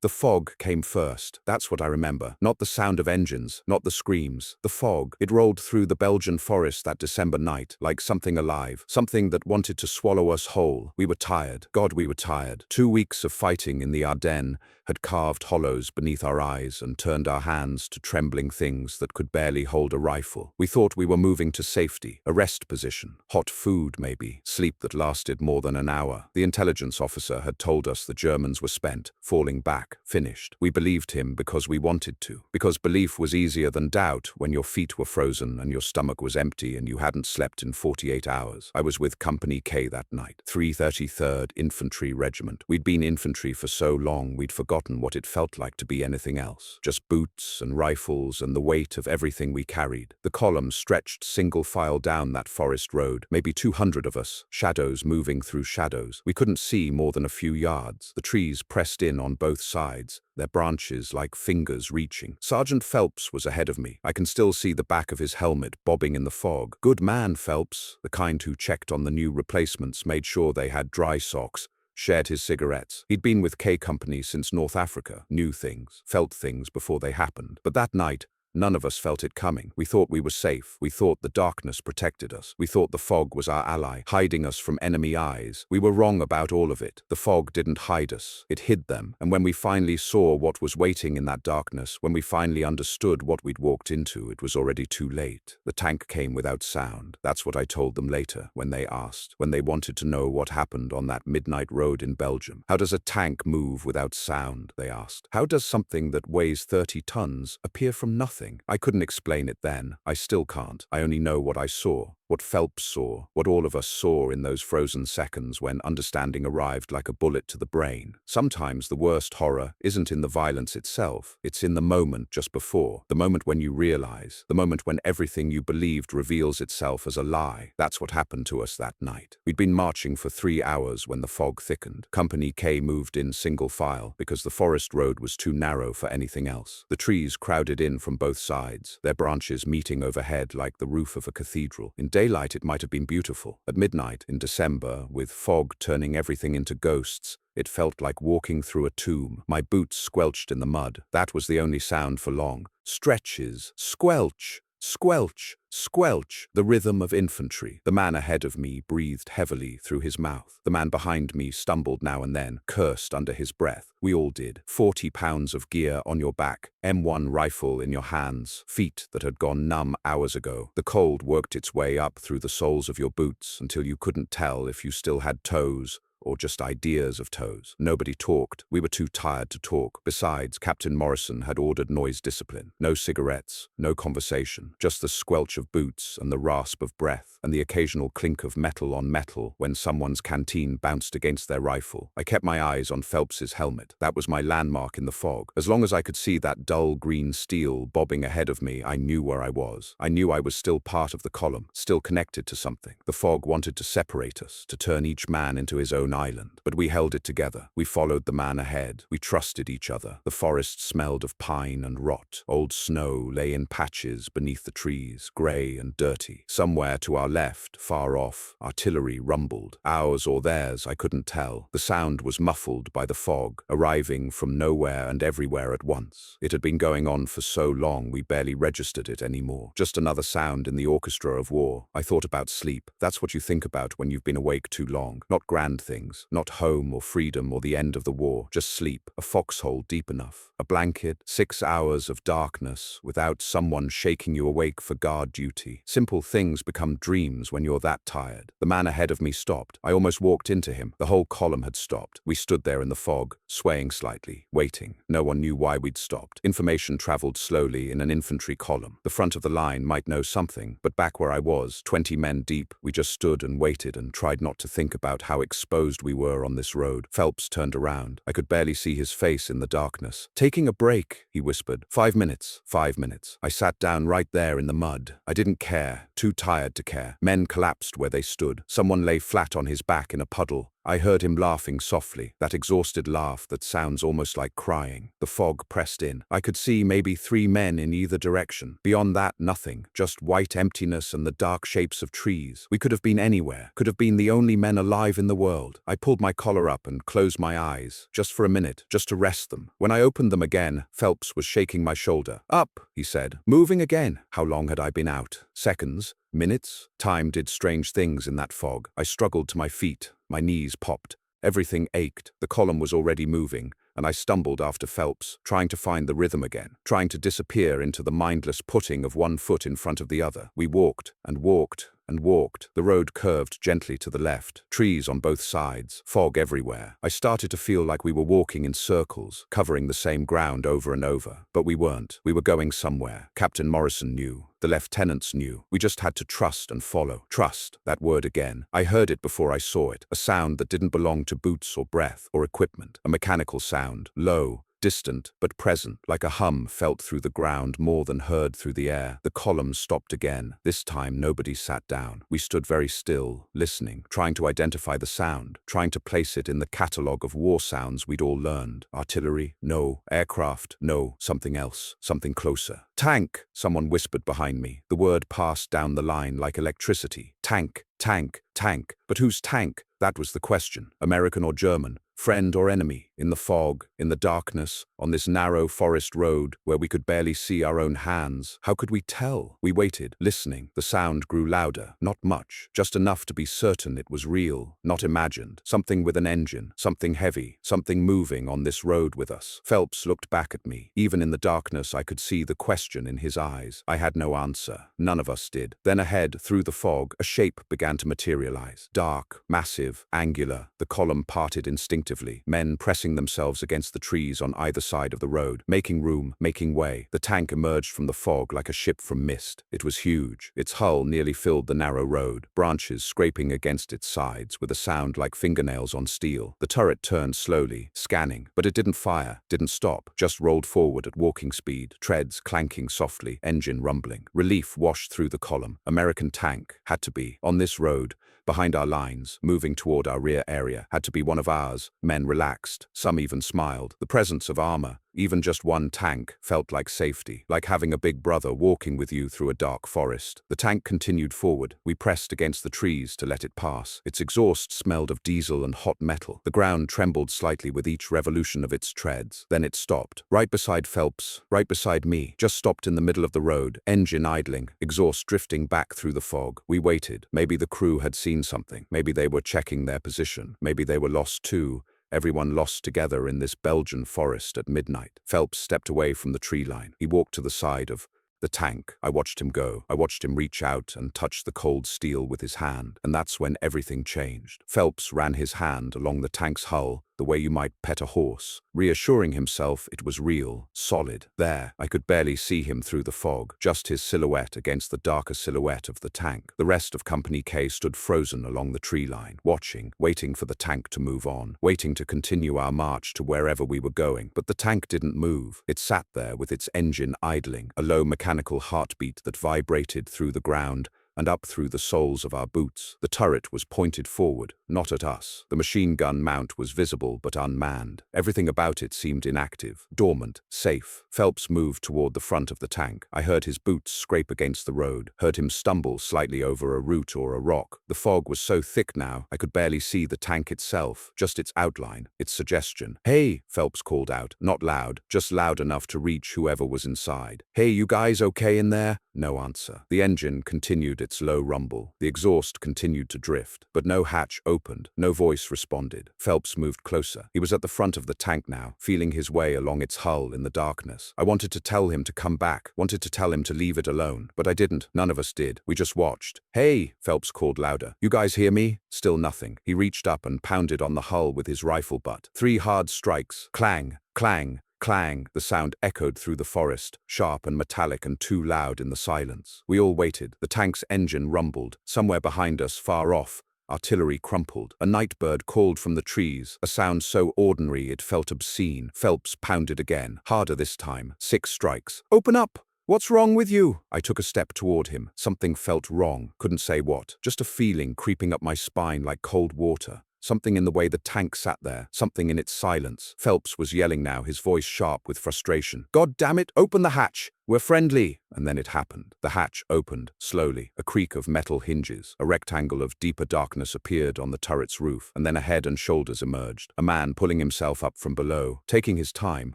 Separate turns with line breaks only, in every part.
The fog came first. That's what I remember. Not the sound of engines, not the screams. The fog. It rolled through the Belgian forest that December night, like something alive, something that wanted to swallow us whole. We were tired. God, we were tired. 2 weeks of fighting in the Ardennes had carved hollows beneath our eyes and turned our hands to trembling things that could barely hold a rifle. We thought we were moving to safety, a rest position, hot food maybe, sleep that lasted more than an hour. The intelligence officer had told us the Germans were spent, falling back, finished. We believed him because we wanted to, because belief was easier than doubt when your feet were frozen and your stomach was empty and you hadn't slept in 48 hours. I was with Company K that night, 333rd Infantry Regiment. We'd been infantry for so long we'd forgotten what it felt like to be anything else. Just boots and rifles and the weight of everything we carried. The column stretched single file down that forest road, maybe 200 of us, shadows moving through shadows. We couldn't see more than a few yards. The trees pressed in on both sides, their branches like fingers reaching. Sergeant Phelps was ahead of me. I can still see the back of his helmet bobbing in the fog. Good man, Phelps, the kind who checked on the new replacements, made sure they had dry socks, shared his cigarettes. He'd been with K Company since North Africa, knew things, felt things before they happened. But that night, none of us felt it coming. We thought we were safe. We thought the darkness protected us. We thought the fog was our ally, hiding us from enemy eyes. We were wrong about all of it. The fog didn't hide us. It hid them. And when we finally saw what was waiting in that darkness, when we finally understood what we'd walked into, it was already too late. The tank came without sound. That's what I told them later, when they asked, when they wanted to know what happened on that midnight road in Belgium. How does a tank move without sound, they asked. How does something that weighs 30 tons appear from nothing? I couldn't explain it then. I still can't. I only know what I saw, what Phelps saw, what all of us saw in those frozen seconds when understanding arrived like a bullet to the brain. Sometimes the worst horror isn't in the violence itself. It's in the moment just before, the moment when you realize, the moment when everything you believed reveals itself as a lie. That's what happened to us that night. We'd been marching for 3 hours when the fog thickened. Company K moved in single file because the forest road was too narrow for anything else. The trees crowded in from both sides, their branches meeting overhead like the roof of a cathedral. In daylight it might have been beautiful. At midnight, in December, with fog turning everything into ghosts, it felt like walking through a tomb. My boots squelched in the mud. That was the only sound for long. Stretches. Squelch. Squelch, squelch, the rhythm of infantry. The man ahead of me breathed heavily through his mouth. The man behind me stumbled now and then, cursed under his breath. We all did. 40 pounds of gear on your back, M1 rifle in your hands, feet that had gone numb hours ago. The cold worked its way up through the soles of your boots until you couldn't tell if you still had toes or just ideas of toes. Nobody talked. We were too tired to talk. Besides, Captain Morrison had ordered noise discipline. No cigarettes, no conversation, just the squelch of boots and the rasp of breath and the occasional clink of metal on metal when someone's canteen bounced against their rifle. I kept my eyes on Phelps's helmet. That was my landmark in the fog. As long as I could see that dull green steel bobbing ahead of me, I knew where I was. I knew I was still part of the column, still connected to something. The fog wanted to separate us, to turn each man into his own island. But we held it together. We followed the man ahead. We trusted each other. The forest smelled of pine and rot. Old snow lay in patches beneath the trees, grey and dirty. Somewhere to our left, far off, artillery rumbled. Ours or theirs, I couldn't tell. The sound was muffled by the fog, arriving from nowhere and everywhere at once. It had been going on for so long we barely registered it anymore. Just another sound in the orchestra of war. I thought about sleep. That's what you think about when you've been awake too long. Not grand things. Not home or freedom or the end of the war, just sleep, a foxhole deep enough, a blanket, 6 hours of darkness without someone shaking you awake for guard duty. Simple things become dreams when you're that tired. The man ahead of me stopped. I almost walked into him. The whole column had stopped. We stood there in the fog, swaying slightly, waiting. No one knew why we'd stopped. Information traveled slowly in an infantry column. The front of the line might know something, but back where I was, 20 men deep, we just stood and waited and tried not to think about how exposed we were on this road. Phelps turned around. I could barely see his face in the darkness. "Taking a break," he whispered. 5 minutes. 5 minutes. I sat down right there in the mud. I didn't care. Too tired to care. Men collapsed where they stood. Someone lay flat on his back in a puddle. I heard him laughing softly, that exhausted laugh that sounds almost like crying. The fog pressed in. I could see maybe 3 men in either direction. Beyond that, nothing, just white emptiness and the dark shapes of trees. We could have been anywhere, could have been the only men alive in the world. I pulled my collar up and closed my eyes, just for a minute, just to rest them. When I opened them again, Phelps was shaking my shoulder. "Up," he said. "Moving again." How long had I been out? Seconds? Minutes? Time did strange things in that fog. I struggled to my feet. My knees popped. Everything ached. The column was already moving, and I stumbled after Phelps, trying to find the rhythm again, trying to disappear into the mindless putting of one foot in front of the other. We walked and walked and walked. The road curved gently to the left, trees on both sides, fog everywhere. I started to feel like we were walking in circles, covering the same ground over and over. But we weren't. We were going somewhere. Captain Morrison knew. The lieutenants knew. We just had to trust and follow. Trust, that word again. I heard it before I saw it. A sound that didn't belong to boots or breath or equipment. A mechanical sound, low, distant, but present, like a hum felt through the ground more than heard through the air. The column stopped again. This time nobody sat down. We stood very still, listening, trying to identify the sound, trying to place it in the catalogue of war sounds we'd all learned. Artillery? No. Aircraft? No. Something else. Something closer. "Tank!" someone whispered behind me. The word passed down the line like electricity. Tank, tank, tank. But whose tank? That was the question. American or German? Friend or enemy? In the fog, in the darkness, on this narrow forest road where we could barely see our own hands. How could we tell? We waited, listening. The sound grew louder. Not much. Just enough to be certain it was real, not imagined. Something with an engine. Something heavy. Something moving on this road with us. Phelps looked back at me. Even in the darkness I could see the question in his eyes. I had no answer. None of us did. Then ahead, through the fog, a shape began to materialize. Dark, massive, angular. The column parted instinctively. Men pressing themselves against the trees on either side of the road, making room, making way. The tank emerged from the fog like a ship from mist. It was huge. Its hull nearly filled the narrow road, branches scraping against its sides with a sound like fingernails on steel. The turret turned slowly, scanning, but it didn't fire, didn't stop, just rolled forward at walking speed, treads clanking softly, engine rumbling. Relief washed through the column. American tank, had to be, on this road, behind our lines, moving toward our rear area, had to be one of ours. Men relaxed, some even smiled. The presence of armor, even just one tank, felt like safety, like having a big brother walking with you through a dark forest. The tank continued forward. We pressed against the trees to let it pass. Its exhaust smelled of diesel and hot metal. The ground trembled slightly with each revolution of its treads. Then it stopped. Right beside Phelps, right beside me, just stopped in the middle of the road, engine idling, exhaust drifting back through the fog. We waited. Maybe the crew had seen something. Maybe they were checking their position. Maybe they were lost too. Everyone lost together in this Belgian forest at midnight. Phelps stepped away from the tree line. He walked to the side of the tank. I watched him go. I watched him reach out and touch the cold steel with his hand. And that's when everything changed. Phelps ran his hand along the tank's hull, the way you might pet a horse, reassuring himself it was real, solid. There, I could barely see him through the fog, just his silhouette against the darker silhouette of the tank. The rest of Company K stood frozen along the tree line, watching, waiting for the tank to move on, waiting to continue our march to wherever we were going. But the tank didn't move. It sat there with its engine idling, a low mechanical heartbeat that vibrated through the ground and up through the soles of our boots. The turret was pointed forward, not at us. The machine gun mount was visible but unmanned. Everything about it seemed inactive, dormant, safe. Phelps moved toward the front of the tank. I heard his boots scrape against the road, heard him stumble slightly over a root or a rock. The fog was so thick now, I could barely see the tank itself, just its outline, its suggestion. "Hey," Phelps called out, not loud, just loud enough to reach whoever was inside. "Hey, you guys okay in there?" No answer. The engine continued its low rumble. The exhaust continued to drift, but no hatch opened, no voice responded. Phelps moved closer. He was at the front of the tank now, feeling his way along its hull in the darkness. I wanted to tell him to come back, wanted to tell him to leave it alone, but I didn't. None of us did. We just watched. "Hey," Phelps called louder. "You guys hear me?" Still nothing. He reached up and pounded on the hull with his rifle butt. 3 hard strikes. Clang, clang, clang. The sound echoed through the forest, sharp and metallic and too loud in the silence. We all waited. The tank's engine rumbled. Somewhere behind us, far off, artillery crumpled. A night bird called from the trees, a sound so ordinary it felt obscene. Phelps pounded again, harder this time. 6 strikes. "Open up! What's wrong with you?" I took a step toward him. Something felt wrong. Couldn't say what. Just a feeling creeping up my spine like cold water. something in the way the tank sat there, something in its silence. Phelps was yelling now, his voice sharp with frustration. "God damn it, open the hatch! We're friendly!" And then it happened. The hatch opened, slowly, a creak of metal hinges. A rectangle of deeper darkness appeared on the turret's roof, and then a head and shoulders emerged. A man pulling himself up from below. Taking his time,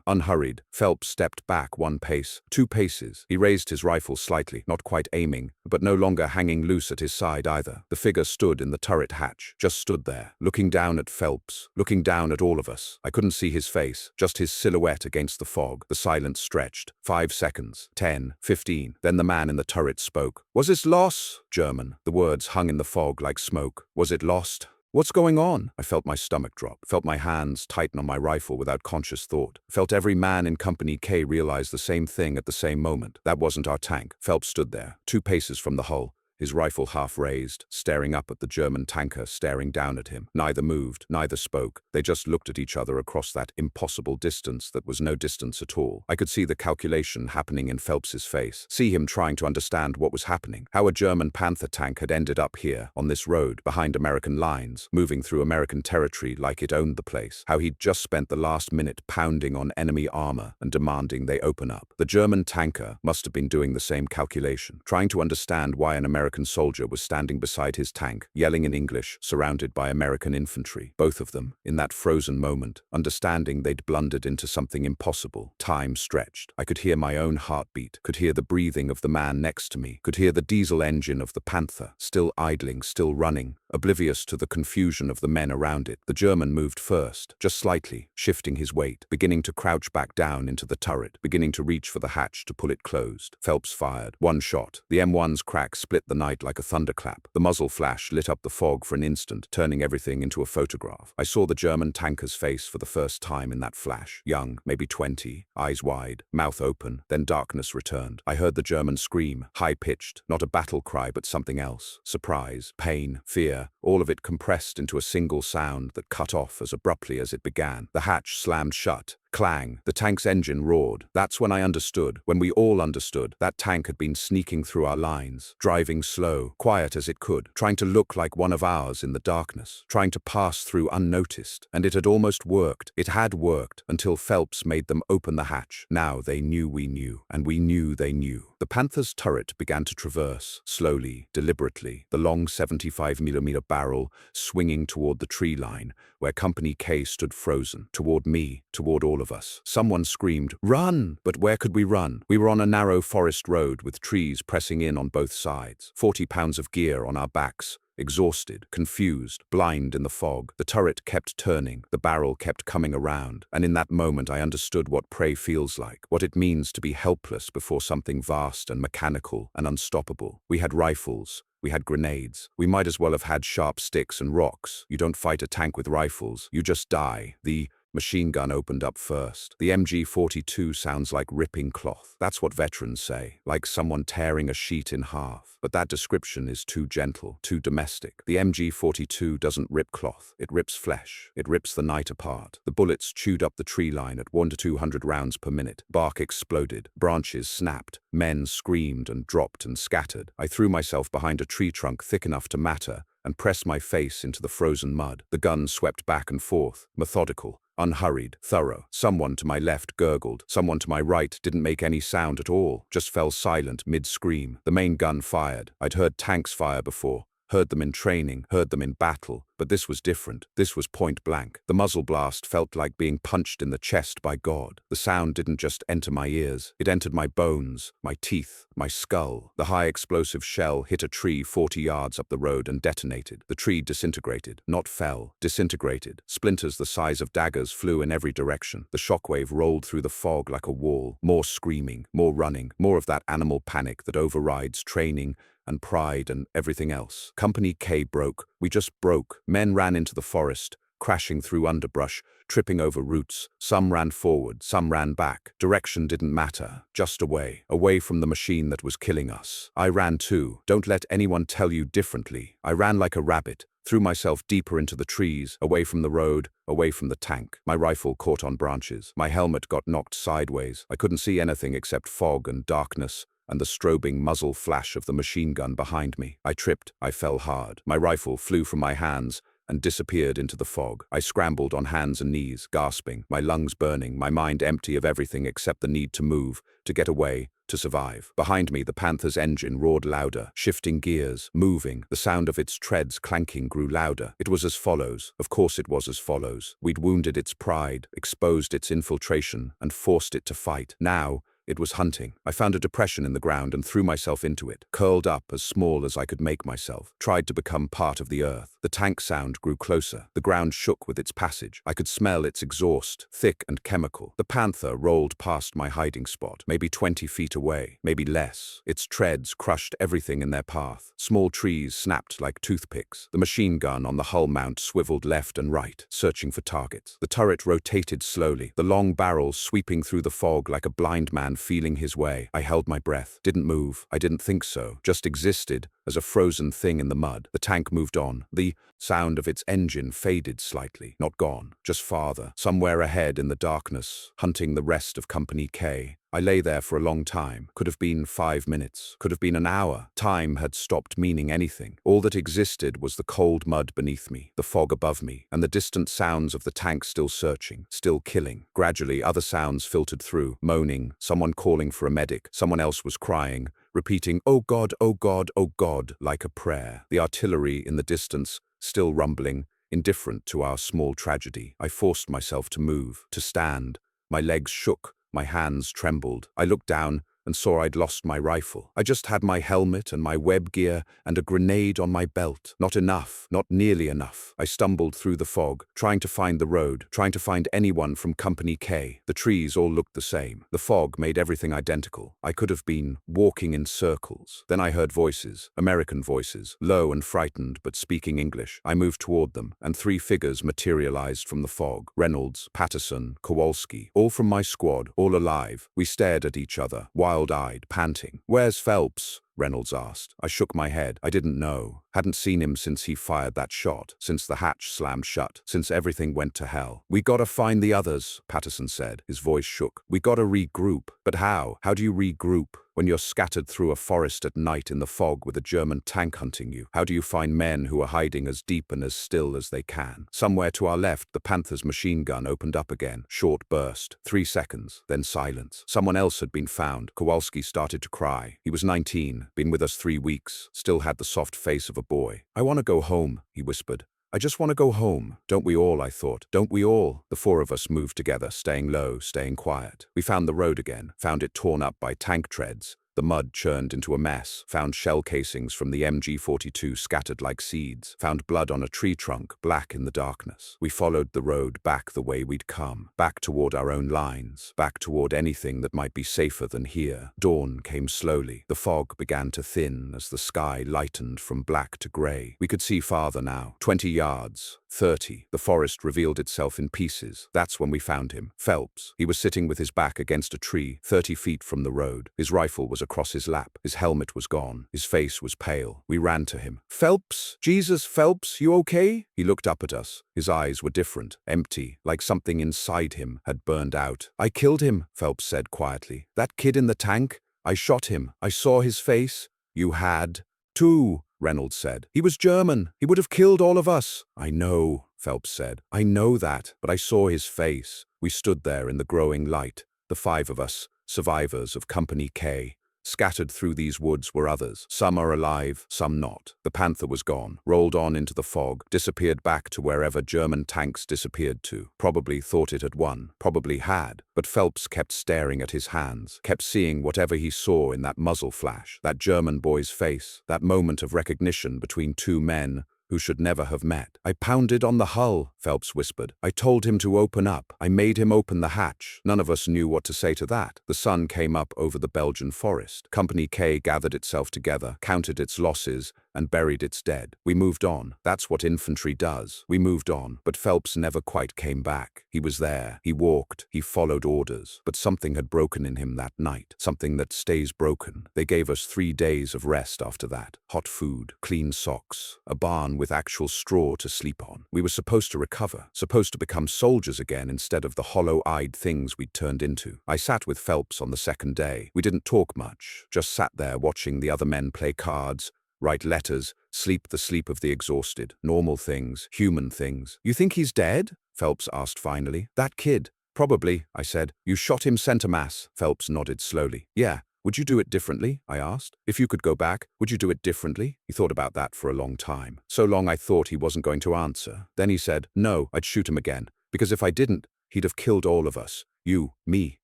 unhurried, Phelps stepped back 1 pace, 2 paces. He raised his rifle slightly, not quite aiming, but no longer hanging loose at his side either. The figure stood in the turret hatch, just stood there, looking down at Phelps, looking down at all of us. I couldn't see his face, just his silhouette against the fog. The silence stretched. 5 seconds, 10, 15. Then the man in the turret spoke. "Was it lost?" German. The words hung in the fog like smoke. "Was it lost? What's going on?" I felt my stomach drop, felt my hands tighten on my rifle without conscious thought, felt every man in Company K realize the same thing at the same moment. That wasn't our tank. Phelps stood there, 2 paces from the hull, his rifle half raised, staring up at the German tanker staring down at him. Neither moved, neither spoke. They just looked at each other across that impossible distance that was no distance at all. I could see the calculation happening in Phelps's face, see him trying to understand what was happening, how a German Panther tank had ended up here, on this road, behind American lines, moving through American territory like it owned the place, how he'd just spent the last minute pounding on enemy armor and demanding they open up. The German tanker must have been doing the same calculation, trying to understand why an American soldier was standing beside his tank, yelling in English, surrounded by American infantry. Both of them, in that frozen moment, understanding they'd blundered into something impossible. Time stretched. I could hear my own heartbeat, could hear the breathing of the man next to me, could hear the diesel engine of the Panther, still idling, still running, oblivious to the confusion of the men around it. The German moved first, just slightly, shifting his weight, beginning to crouch back down into the turret, beginning to reach for the hatch to pull it closed. Phelps fired. 1 shot. The M1's crack split the night like a thunderclap. The muzzle flash lit up the fog for an instant, turning everything into a photograph. I saw the German tanker's face for the first time in that flash. Young, maybe 20, eyes wide, mouth open, then darkness returned. I heard the German scream, high-pitched, not a battle cry but something else. Surprise, pain, fear, all of it compressed into a single sound that cut off as abruptly as it began. The hatch slammed shut. Clang. The tank's engine roared. That's when I understood, when we all understood, that tank had been sneaking through our lines, driving slow, quiet as it could, trying to look like one of ours in the darkness, trying to pass through unnoticed. And it had almost worked. It had worked until Phelps made them open the hatch. Now they knew we knew, and we knew they knew. The Panther's turret began to traverse, slowly, deliberately, the long 75mm barrel swinging toward the tree line, where Company K stood frozen, toward me, toward all of us. Someone screamed, "Run!" But where could we run? We were on a narrow forest road with trees pressing in on both sides, 40 pounds of gear on our backs, exhausted, confused, blind in the fog. The turret kept turning, the barrel kept coming around, and in that moment I understood what prey feels like, what it means to be helpless before something vast and mechanical and unstoppable. We had rifles. We had grenades. We might as well have had sharp sticks and rocks. You don't fight a tank with rifles, you just die. The machine gun opened up first. The MG42 sounds like ripping cloth. That's what veterans say, like someone tearing a sheet in half. But that description is too gentle, too domestic. The MG42 doesn't rip cloth. It rips flesh. It rips the night apart. The bullets chewed up the tree line at 1 to 200 rounds per minute. Bark exploded. Branches snapped. Men screamed and dropped and scattered. I threw myself behind a tree trunk thick enough to matter and pressed my face into the frozen mud. The gun swept back and forth, methodical, unhurried, thorough. Someone to my left gurgled. Someone to my right didn't make any sound at all, just fell silent mid-scream. The main gun fired. I'd heard tanks fire before, heard them in training, heard them in battle, but this was different. This was point blank. The muzzle blast felt like being punched in the chest by God. The sound didn't just enter my ears, it entered my bones, my teeth, my skull. The high explosive shell hit a tree 40 yards up the road and detonated. The tree disintegrated, not fell, disintegrated. Splinters the size of daggers flew in every direction. The shockwave rolled through the fog like a wall. More screaming, more running, more of that animal panic that overrides training and pride and everything else. Company K broke. We just broke. Men ran into the forest, crashing through underbrush, tripping over roots. Some ran forward, some ran back. Direction didn't matter, just away, away from the machine that was killing us. I ran too. Don't let anyone tell you differently. I ran like a rabbit, threw myself deeper into the trees, away from the road, away from the tank. My rifle caught on branches. My helmet got knocked sideways. I couldn't see anything except fog and darkness, and the strobing muzzle flash of the machine gun behind me. I tripped. I fell hard. My rifle flew from my hands, and disappeared into the fog. I scrambled on hands and knees, gasping, my lungs burning, my mind empty of everything except the need to move, to get away, to survive. Behind me, the Panther's engine roared louder, shifting gears, moving. The sound of its treads clanking grew louder. It was as follows. Of course it was as follows. We'd wounded its pride, exposed its infiltration, and forced it to fight. Now, it was hunting. I found a depression in the ground and threw myself into it, curled up as small as I could make myself, tried to become part of the earth. The tank sound grew closer. The ground shook with its passage. I could smell its exhaust, thick and chemical. The Panther rolled past my hiding spot, maybe 20 feet away, maybe less. Its treads crushed everything in their path. Small trees snapped like toothpicks. The machine gun on the hull mount swiveled left and right, searching for targets. The turret rotated slowly, the long barrel sweeping through the fog like a blind man feeling his way. I held my breath, didn't move. I didn't think so, just existed as a frozen thing in the mud. The tank moved on. The sound of its engine faded slightly, not gone, just farther, somewhere ahead in the darkness, hunting the rest of Company K. I lay there for a long time. Could have been 5 minutes, could have been an hour. Time had stopped meaning anything. All that existed was the cold mud beneath me, the fog above me, and the distant sounds of the tank still searching, still killing. Gradually, other sounds filtered through, moaning, someone calling for a medic, someone else was crying, repeating, "Oh God, oh God, oh God," like a prayer. The artillery in the distance, still rumbling, indifferent to our small tragedy. I forced myself to move, to stand. My legs shook. My hands trembled. I looked down and saw I'd lost my rifle. I just had my helmet and my web gear and a grenade on my belt. Not enough, not nearly enough. I stumbled through the fog, trying to find the road, trying to find anyone from Company K. The trees all looked the same. The fog made everything identical. I could have been walking in circles. Then I heard voices, American voices, low and frightened but speaking English. I moved toward them, and 3 figures materialized from the fog. Reynolds, Patterson, Kowalski, all from my squad, all alive. We stared at each other, wild-eyed, panting. "Where's Phelps?" Reynolds asked. I shook my head. I didn't know. Hadn't seen him since he fired that shot, since the hatch slammed shut, since everything went to hell. "We gotta find the others," Patterson said. His voice shook. "We gotta regroup." "But how? How do you regroup when you're scattered through a forest at night in the fog with a German tank hunting you? How do you find men who are hiding as deep and as still as they can?" Somewhere to our left, the Panther's machine gun opened up again. Short burst. 3 seconds. Then silence. Someone else had been found. Kowalski started to cry. He was 19. Been with us 3 weeks, still had the soft face of a boy. "I want to go home," he whispered. "I just want to go home." Don't we all, I thought. Don't we all? The 4 of us moved together, staying low, staying quiet. We found the road again, found it torn up by tank treads. The mud churned into a mess, found shell casings from the MG42 scattered like seeds, found blood on a tree trunk, black in the darkness. We followed the road back the way we'd come, back toward our own lines, back toward anything that might be safer than here. Dawn came slowly. The fog began to thin as the sky lightened from black to gray. We could see farther now, 20 yards. 30. The forest revealed itself in pieces. That's when we found him. Phelps. He was sitting with his back against a tree, 30 feet from the road. His rifle was across his lap. His helmet was gone. His face was pale. We ran to him. "Phelps? Jesus, Phelps, you okay?" He looked up at us. His eyes were different, empty, like something inside him had burned out. "I killed him," Phelps said quietly. "That kid in the tank, I shot him. I saw his face." "You had to," Reynolds said. "He was German. He would have killed all of us." "I know," Phelps said. "I know that, but I saw his face." We stood there in the growing light, the 5 of us, survivors of Company K. Scattered through these woods were others. Some are alive, some not. The Panther was gone, rolled on into the fog, disappeared back to wherever German tanks disappeared to. Probably thought it had won, probably had. But Phelps kept staring at his hands, kept seeing whatever he saw in that muzzle flash, that German boy's face, that moment of recognition between 2 men who should never have met. "I pounded on the hull," Phelps whispered. "I told him to open up. I made him open the hatch." None of us knew what to say to that. The sun came up over the Belgian forest. Company K gathered itself together, counted its losses, and buried its dead. We moved on. That's what infantry does. We moved on. But Phelps never quite came back. He was there. He walked. He followed orders. But something had broken in him that night. Something that stays broken. They gave us 3 days of rest after that. Hot food, clean socks, a barn with actual straw to sleep on. We were supposed to recover, supposed to become soldiers again instead of the hollow-eyed things we'd turned into. I sat with Phelps on the 2nd day. We didn't talk much, just sat there watching the other men play cards, write letters, sleep the sleep of the exhausted, normal things, human things. You think he's dead? Phelps asked finally. That kid. Probably, I said. You shot him center mass. Phelps nodded slowly. Yeah. Would you do it differently? I asked. If you could go back, would you do it differently? He thought about that for a long time. So long I thought he wasn't going to answer. Then he said, no, I'd shoot him again. Because if I didn't, he'd have killed all of us. You, me,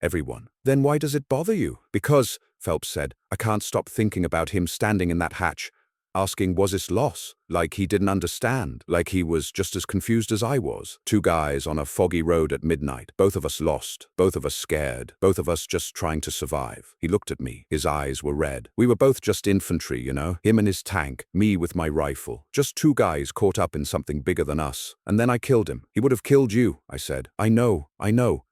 everyone. Then why does it bother you? Because, Phelps said, I can't stop thinking about him standing in that hatch, asking was this loss, like he didn't understand, like he was just as confused as I was. Two guys on a foggy road at midnight, both of us lost, both of us scared, both of us just trying to survive. He looked at me, his eyes were red. We were both just infantry, you know, him and his tank, me with my rifle. Just two guys caught up in something bigger than us. And then I killed him. He would have killed you, I said. I know.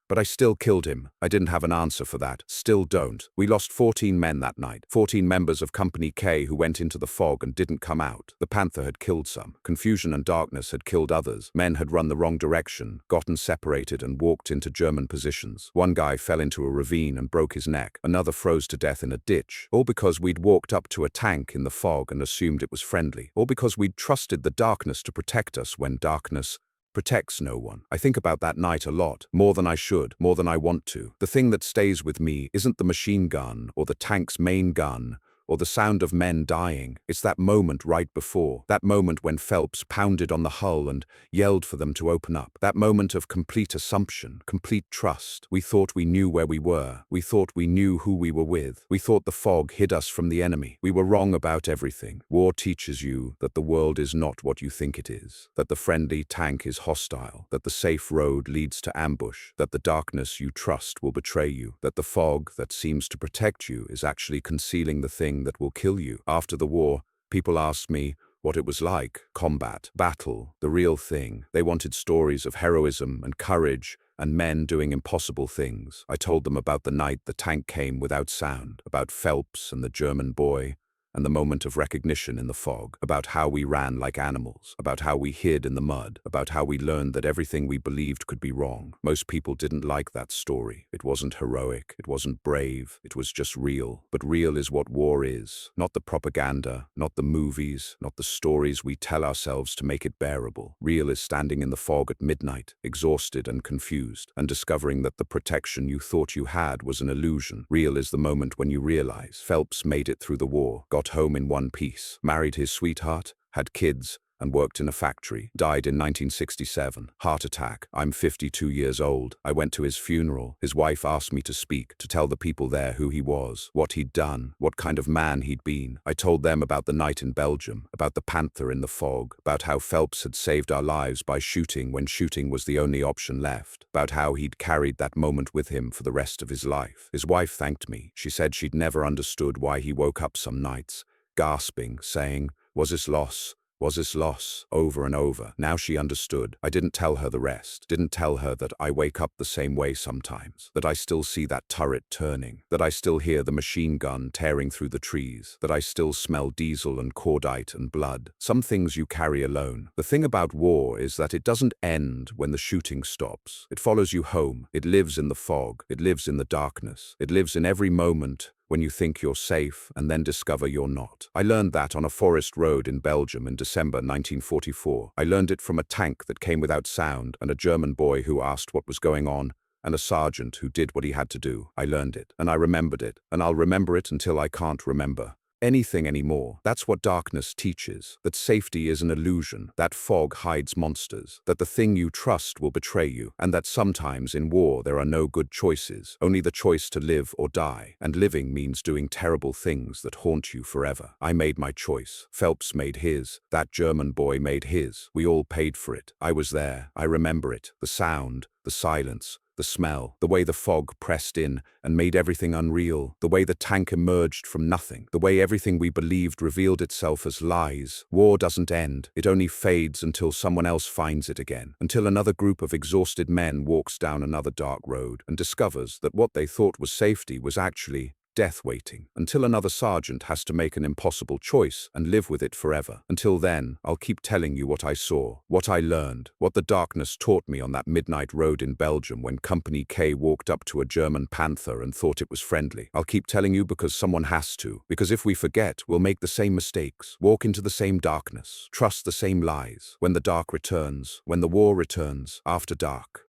But I still killed him. I didn't have an answer for that. Still don't. We lost 14 men that night. 14 members of Company K who went into the fog and didn't come out. The Panther had killed some. Confusion and darkness had killed others. Men had run the wrong direction, gotten separated and walked into German positions. One guy fell into a ravine and broke his neck. Another froze to death in a ditch. All because we'd walked up to a tank in the fog and assumed it was friendly. All because we'd trusted the darkness to protect us when darkness protects no one. I think about that night a lot, more than I should, more than I want to. The thing that stays with me isn't the machine gun or the tank's main gun or the sound of men dying. It's that moment right before, that moment when Phelps pounded on the hull and yelled for them to open up. That moment of complete assumption, complete trust. We thought we knew where we were. We thought we knew who we were with. We thought the fog hid us from the enemy. We were wrong about everything. War teaches you that the world is not what you think it is, that the friendly tank is hostile, that the safe road leads to ambush, that the darkness you trust will betray you, that the fog that seems to protect you is actually concealing the thing that will kill you. After the war, people asked me what it was like, combat, battle, the real thing. They wanted stories of heroism and courage and men doing impossible things. I told them about the night the tank came without sound, about Phelps and the German boy, and the moment of recognition in the fog, about how we ran like animals, about how we hid in the mud, about how we learned that everything we believed could be wrong. Most people didn't like that story. It wasn't heroic, it wasn't brave, it was just real. But real is what war is, not the propaganda, not the movies, not the stories we tell ourselves to make it bearable. Real is standing in the fog at midnight, exhausted and confused, and discovering that the protection you thought you had was an illusion. Real is the moment when you realize Phelps made it through the war, got home in one piece, married his sweetheart, had kids, and worked in a factory. Died in 1967. Heart attack. I'm 52 years old. I went to his funeral. His wife asked me to speak, to tell the people there who he was, what he'd done, what kind of man he'd been. I told them about the night in Belgium, about the Panther in the fog, about how Phelps had saved our lives by shooting when shooting was the only option left, about how he'd carried that moment with him for the rest of his life. His wife thanked me. She said she'd never understood why he woke up some nights, gasping, saying, was this loss? Was this loss? Over and over. Now she understood. I didn't tell her the rest. Didn't tell her that I wake up the same way sometimes. That I still see that turret turning. That I still hear the machine gun tearing through the trees. That I still smell diesel and cordite and blood. Some things you carry alone. The thing about war is that it doesn't end when the shooting stops. It follows you home. It lives in the fog. It lives in the darkness. It lives in every moment when you think you're safe and then discover you're not. I learned that on a forest road in Belgium in December 1944. I learned it from a tank that came without sound and a German boy who asked what was going on and a sergeant who did what he had to do. I learned it, and I remembered it, and I'll remember it until I can't remember anything anymore. That's what darkness teaches, that safety is an illusion, that fog hides monsters, that the thing you trust will betray you, and that sometimes in war there are no good choices, only the choice to live or die, and living means doing terrible things that haunt you forever. I made my choice. Phelps made his. That German boy made his. We all paid for it. I was there. I remember it. The sound, the silence, the smell, the way the fog pressed in and made everything unreal, the way the tank emerged from nothing, the way everything we believed revealed itself as lies. War doesn't end. It only fades until someone else finds it again, until another group of exhausted men walks down another dark road and discovers that what they thought was safety was actually death waiting, until another sergeant has to make an impossible choice and live with it forever. Until then, I'll keep telling you what I saw, what I learned, what the darkness taught me on that midnight road in Belgium when Company K walked up to a German Panther and thought it was friendly. I'll keep telling you because someone has to, because if we forget, we'll make the same mistakes, walk into the same darkness, trust the same lies. When the dark returns, when the war returns, after dark.